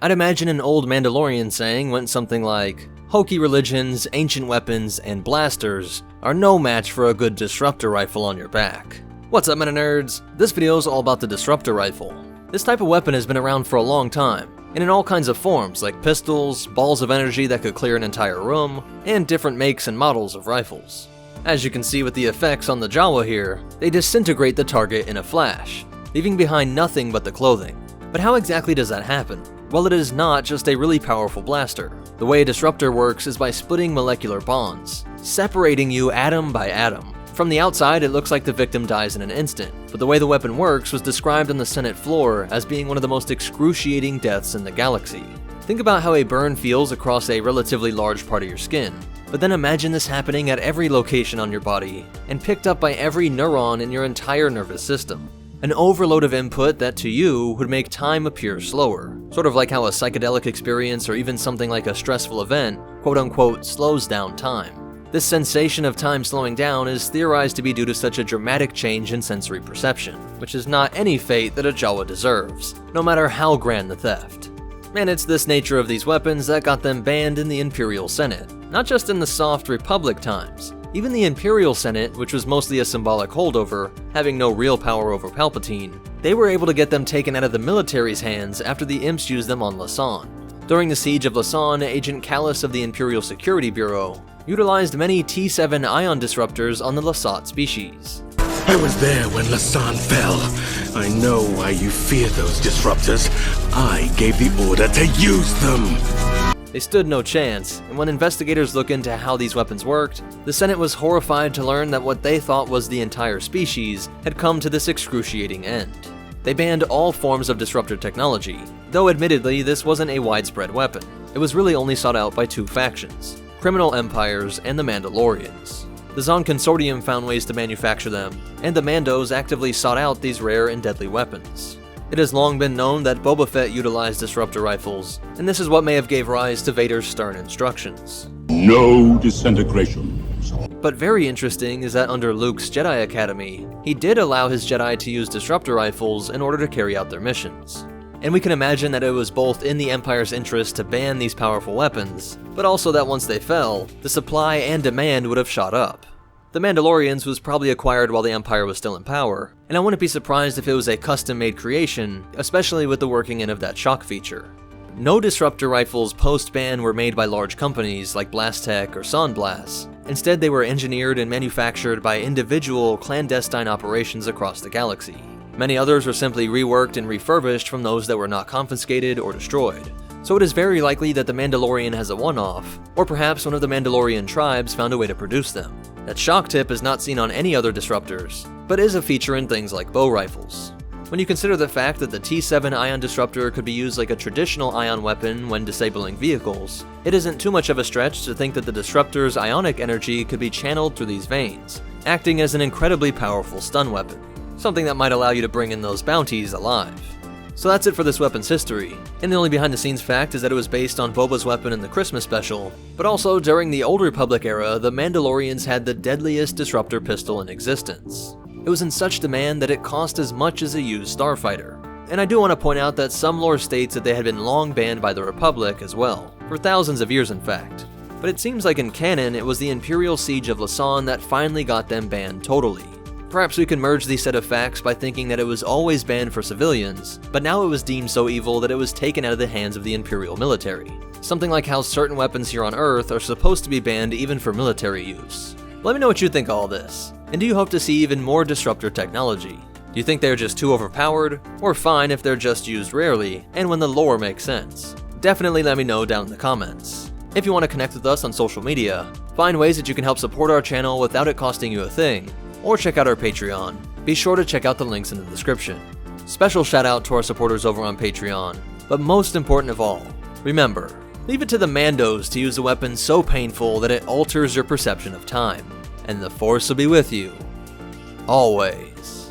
I'd imagine an old Mandalorian saying went something like, "Hokey religions, ancient weapons, and blasters are no match for a good disruptor rifle on your back." What's up, Meta Nerds? This video is all about the disruptor rifle. This type of weapon has been around for a long time, and in all kinds of forms like pistols, balls of energy that could clear an entire room, and different makes and models of rifles. As you can see with the effects on the Jawa here, they disintegrate the target in a flash, leaving behind nothing but the clothing. But how exactly does that happen? Well, it is not just a really powerful blaster. The way a disruptor works is by splitting molecular bonds, separating you atom by atom. From the outside, it looks like the victim dies in an instant, but the way the weapon works was described on the Senate floor as being one of the most excruciating deaths in the galaxy. Think about how a burn feels across a relatively large part of your skin, but then imagine this happening at every location on your body, and picked up by every neuron in your entire nervous system. An overload of input that to you would make time appear slower, sort of like how a psychedelic experience or even something like a stressful event, quote-unquote, slows down time. This sensation of time slowing down is theorized to be due to such a dramatic change in sensory perception, which is not any fate that a Jawa deserves, no matter how grand the theft. And it's this nature of these weapons that got them banned in the Imperial Senate, not just in the soft Republic times. Even the Imperial Senate, which was mostly a symbolic holdover, having no real power over Palpatine, they were able to get them taken out of the military's hands after the Imps used them on Lassan. During the siege of Lassan, Agent Kallus of the Imperial Security Bureau utilized many T7 ion disruptors on the Lasat species. I was there when Lassan fell. I know why you fear those disruptors. I gave the order to use them. They stood no chance, and when investigators look into how these weapons worked, the Senate was horrified to learn that what they thought was the entire species had come to this excruciating end. They banned all forms of disruptor technology, though admittedly this wasn't a widespread weapon. It was really only sought out by two factions, criminal empires and the Mandalorians. The Zon Consortium found ways to manufacture them, and the Mandos actively sought out these rare and deadly weapons. It has long been known that Boba Fett utilized disruptor rifles, and this is what may have gave rise to Vader's stern instructions. No disintegration. But very interesting is that under Luke's Jedi Academy, he did allow his Jedi to use disruptor rifles in order to carry out their missions. And we can imagine that it was both in the Empire's interest to ban these powerful weapons, but also that once they fell, the supply and demand would have shot up. The Mandalorians was probably acquired while the Empire was still in power, and I wouldn't be surprised if it was a custom-made creation, especially with the working in of that shock feature. No disruptor rifles post-ban were made by large companies like Blastech or Sanblast. Instead, they were engineered and manufactured by individual clandestine operations across the galaxy. Many others were simply reworked and refurbished from those that were not confiscated or destroyed. So it is very likely that the Mandalorian has a one-off, or perhaps one of the Mandalorian tribes found a way to produce them. That shock tip is not seen on any other disruptors, but is a feature in things like bow rifles. When you consider the fact that the T7 ion disruptor could be used like a traditional ion weapon when disabling vehicles, it isn't too much of a stretch to think that the disruptor's ionic energy could be channeled through these veins, acting as an incredibly powerful stun weapon, something that might allow you to bring in those bounties alive. So that's it for this weapon's history, and the only behind the scenes fact is that it was based on Boba's weapon in the Christmas special, but also during the Old Republic era, the Mandalorians had the deadliest disruptor pistol in existence. It was in such demand that it cost as much as a used starfighter. And I do want to point out that some lore states that they had been long banned by the Republic as well, for thousands of years in fact. But it seems like in canon, it was the Imperial Siege of Lassan that finally got them banned totally. Perhaps we can merge these set of facts by thinking that it was always banned for civilians, but now it was deemed so evil that it was taken out of the hands of the Imperial military. Something like how certain weapons here on Earth are supposed to be banned even for military use. Let me know what you think of all this, and do you hope to see even more disruptor technology? Do you think they're just too overpowered, or fine if they're just used rarely, and when the lore makes sense? Definitely let me know down in the comments. If you want to connect with us on social media, find ways that you can help support our channel without it costing you a thing, or check out our Patreon, be sure to check out the links in the description. Special shout out to our supporters over on Patreon, but most important of all, remember, leave it to the Mandos to use a weapon so painful that it alters your perception of time, and the Force will be with you, always.